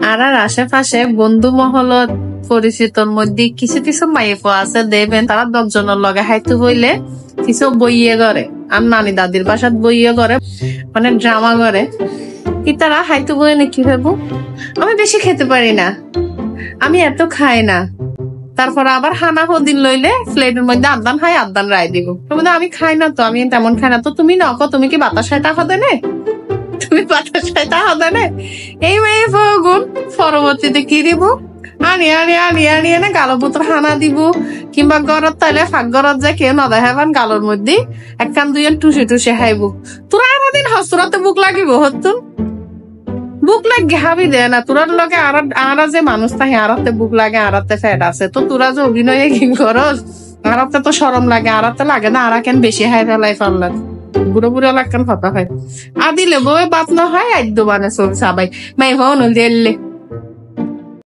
আর আশেপাশে বন্ধু মহলত পরিচিতর মধ্যে কিছু কিছু মাইফ আছে দেবেন তারা 10 জনের লগে হাইতু বইলে কিছু বইয়ে করে আর নানি দাদির বাসাত বইয়ে করে মানে ড্রামা করে কি তারা হাইতু বই নাকি ভাবো আমি বেশি খেতে পারি না, আমি এত খাই না। তারপর আবার হানা হদিন লইলে প্লেটের মধ্যে আদান খাই আদান রায় দিব, আমি খাই না তো, আমি তেমন খাই না তো, তুমি নক তুমি কি বাতাসায় টাকা দেনে, তুমি বাতাসায় টাকা দেনে। এই মেয়ে গুণ পরবর্তীতে কি দিব আনি আনি আনি আনি এনে গালো পুত্র হানা দিব, কিংবা গরত তাইলে ফাঁক গরত যায় কেউ না দেখাবান গালোর মধ্যে একখান দুইজন টুসে টুসে খাইব। তোরা এমন হস্তরাতে বুক লাগিব হতুন বুক লাগে হাবি দে না তোরার লগে আরা যে মানুষ তাই আরাতে বুক লাগে আরাতে ফ্যাট আছে তো তোরা যে অভিনয়ে কি করস আরাতে তো সরম লাগে আরাতে লাগে না আরা কেন বেশি হাই ফেলাই ফেললেন বুড়ো বুড়ো লাগ কেন কথা হয় আদিলে বই বাত না হয় আদ্য মানে চলছে সবাই মাই হন দিলে